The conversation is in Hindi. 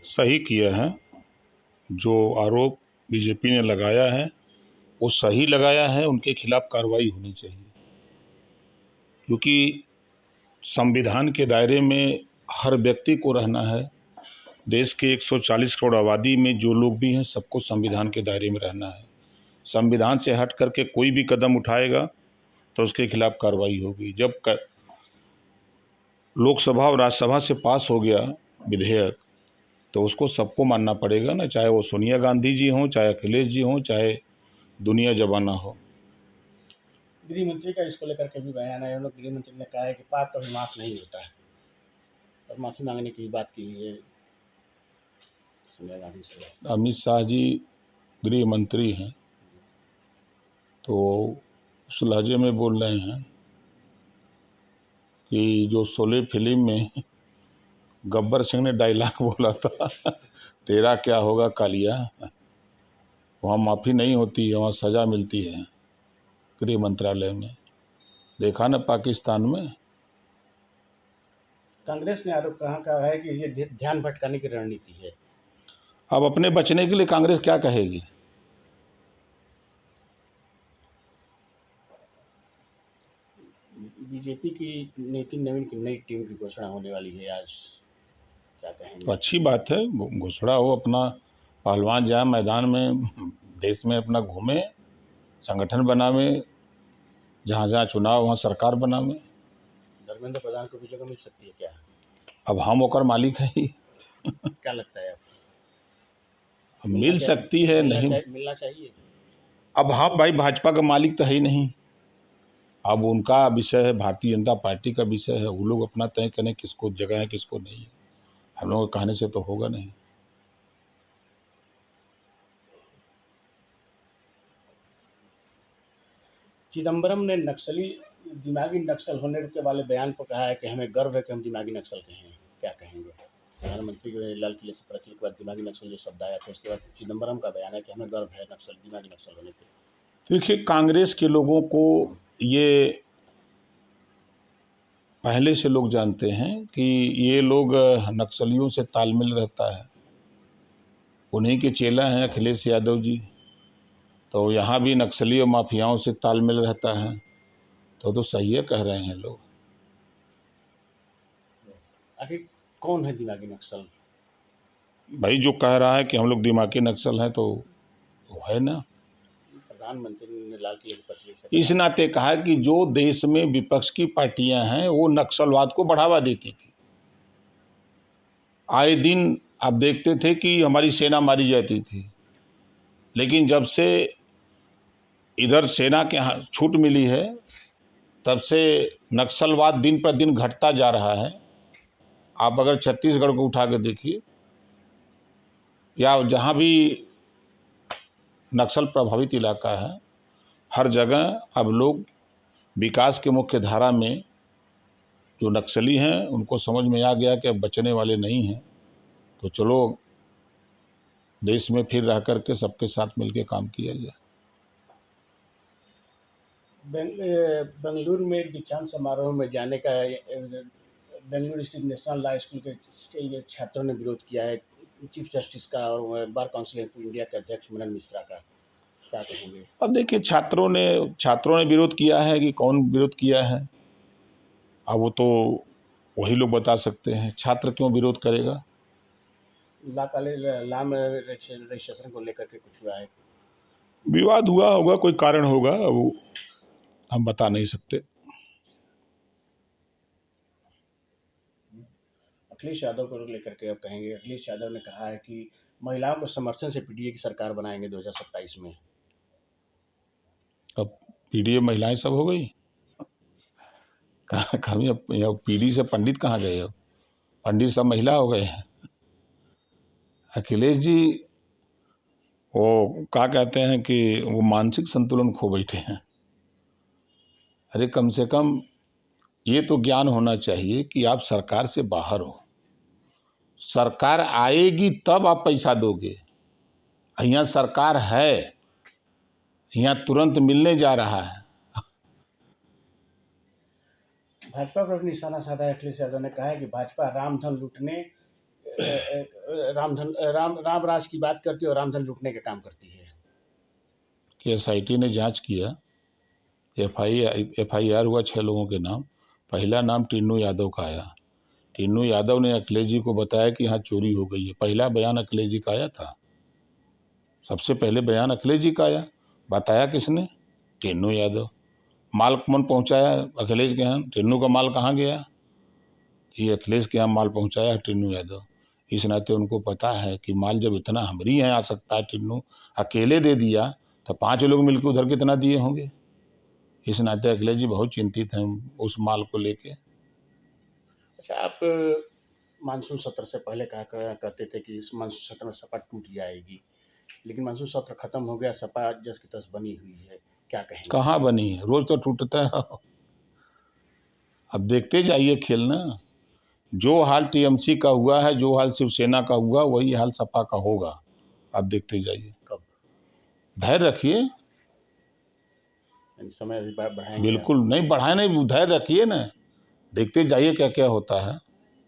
सही किया है। जो आरोप बीजेपी ने लगाया है वो सही लगाया है, उनके खिलाफ कार्रवाई होनी चाहिए, क्योंकि संविधान के दायरे में हर व्यक्ति को रहना है। देश के 140 करोड़ आबादी में जो लोग भी हैं सबको संविधान के दायरे में रहना है। संविधान से हट करके कोई भी कदम उठाएगा तो उसके खिलाफ कार्रवाई होगी। जब लोकसभा और राज्यसभा से पास हो गया विधेयक तो उसको सबको मानना पड़ेगा ना, चाहे वो सोनिया गांधी जी हों, चाहे अखिलेश जी हों, चाहे दुनिया जमाना हो। गृह मंत्री का इसको लेकर के भी बयान है। उन्होंने गृह मंत्री ने कहा है कि पाप कभी माफ नहीं होता है और माफी मांगने की बात की है सोनिया गांधी से। अमित शाह जी गृह मंत्री हैं तो उस लहजे में बोल रहे हैं कि जो शोले फिल्म में गब्बर सिंह ने डायलॉग बोला था तेरा क्या होगा कालिया, वहाँ माफ़ी नहीं होती है, वहाँ सज़ा मिलती है। गृह मंत्रालय में देखा ना पाकिस्तान में। कांग्रेस ने आरोप कहा है कि ये ध्यान भटकाने की रणनीति है। अब अपने बचने के लिए कांग्रेस क्या कहेगी? बीजेपी की नितिन नवीन की नई टीम की घोषणा होने वाली है आज, क्या कहेंगे? तो अच्छी बात है, घोषणा हो, अपना पहलवान जाए मैदान में, देश में अपना घूमे, संगठन बनावे, जहाँ जहाँ चुनाव वहाँ सरकार बनावे। धर्मेंद्र प्रधान को भी जगह मिल सकती है क्या? अब हम ओकर मालिक है ही क्या लगता है आपको? मिल सकती है, नहीं मिलना चाहिए। अब हम भाई भाजपा का मालिक तो है ही नहीं, अब उनका विषय है, भारतीय जनता पार्टी का विषय है। वो लोग अपना तय करें किसको जगह है किसको नहीं है, हम लोगों के कहने से तो होगा नहीं। चिदम्बरम ने दिमागी नक्सल होने के वाले बयान पर कहा है कि हमें गर्व है कि हम दिमागी नक्सल के हैं। क्या कहेंगे? प्रधानमंत्री के लाल किले से पता चलने के बाद दिमागी नक्सल जो शब्द आया था उसके बाद चिदम्बरम का बयान है कि हमें गर्व है दिमागी नक्सल होने पे। देखिए, कांग्रेस के लोगों को ये पहले से लोग जानते हैं कि ये लोग नक्सलियों से तालमेल रहता है, उन्हीं के चेला हैं अखिलेश यादव जी। तो यहाँ भी नक्सली और माफियाओं से तालमेल रहता है, तो सही है कह रहे हैं लोग। आखिर कौन है दिमागी नक्सल? भाई जो कह रहा है कि हम लोग दिमागी नक्सल हैं तो वो है ना। प्रधानमंत्री ने लाल किले पर इस नाते कहा कि जो देश में विपक्ष की पार्टियां हैं वो नक्सलवाद को बढ़ावा देती थी। आए दिन आप देखते थे कि हमारी सेना मारी जाती थी, लेकिन जब से इधर सेना के छूट मिली है तब से नक्सलवाद दिन पर दिन घटता जा रहा है। आप अगर छत्तीसगढ़ को उठा के देखिए या जहाँ भी नक्सल प्रभावित इलाका है, हर जगह अब लोग विकास के मुख्य धारा में जो नक्सली हैं उनको समझ में आ गया कि अब बचने वाले नहीं हैं, तो चलो देश में फिर रह कर के सबके साथ मिलकर काम किया जाए। बेंगलुरु में दीक्षांत समारोह में जाने का बेंगलुरु स्थित नेशनल लॉ स्कूल के छात्रों ने विरोध किया है, चीफ जस्टिस का और बार काउंसिल ऑफ इंडिया के अध्यक्ष मनन मिश्रा का। क्या कहेंगे? अब देखिए, छात्रों ने विरोध किया है कि कौन विरोध किया है, अब वो तो वही लोग बता सकते हैं। छात्र क्यों विरोध करेगा? लॉ में रजिस्ट्रेशन को लेकर के कुछ हुआ है, विवाद हुआ होगा, कोई कारण होगा, वो हम बता नहीं सकते। अखिलेश यादव को लेकर के अब कहेंगे। अखिलेश यादव ने कहा है कि महिलाओं को समर्थन से पीडीए की सरकार बनाएंगे 2027 में। अब पीडीए महिलाएं सब हो गई कहीं, अब पीडी से पंडित कहाँ गए? अब पंडित सब महिला हो गए हैं। अखिलेश जी वो क्या कहते हैं कि वो मानसिक संतुलन खो बैठे हैं। अरे कम से कम ये तो ज्ञान होना चाहिए कि आप सरकार से बाहर हो, सरकार आएगी तब आप पैसा दोगे। यहाँ सरकार है, यहाँ तुरंत मिलने जा रहा है। भाजपा पर निशाना साधा अखिलेश यादव ने कहा है कि भाजपा रामधन लूटने राम राज की बात करती है और रामधन लूटने का काम करती है। कि एसआईटी ने जांच किया, एफआईआर हुआ 6 लोगों के नाम। पहला नाम टिन्नू यादव का आया। टिन्नू यादव ने अखिलेश जी को बताया कि यहाँ चोरी हो गई है। पहला बयान अखिलेश जी का आया था, सबसे पहले बयान अखिलेश जी का आया। बताया किसने? टिन्नू यादव। माल कौन पहुँचाया अखिलेश के यहाँ? टिन्नू का माल कहाँ गया? ये अखिलेश के यहाँ माल पहुँचाया टिन्नू यादव। इस नाते उनको पता है कि माल जब इतना हमारी यहाँ आ सकता है, टिन्नू अकेले दे दिया तो 5 लोग मिलकर उधर कितना दिए होंगे। इस नाते अखिलेश जी बहुत चिंतित हैं उस माल को लेके। अच्छा, आप मानसून सत्र से पहले कहते थे कि इस मानसून सत्र में सपा टूट जाएगी, लेकिन मानसून सत्र खत्म हो गया, सपा जस की तस बनी हुई है, क्या कहेंगे? कहाँ बनी है? रोज तो टूटता है। अब देखते जाइए खेल ना। जो हाल टीएमसी का हुआ है, जो हाल शिवसेना का हुआ, वही हाल सपा का होगा। आप देखते जाइए। कब? धैर्य रखिए। समय अभी बढ़ाएंगे? बिल्कुल नहीं बढ़ाए, नहीं धैर्य रखिए ना, देखते जाइए क्या क्या होता है।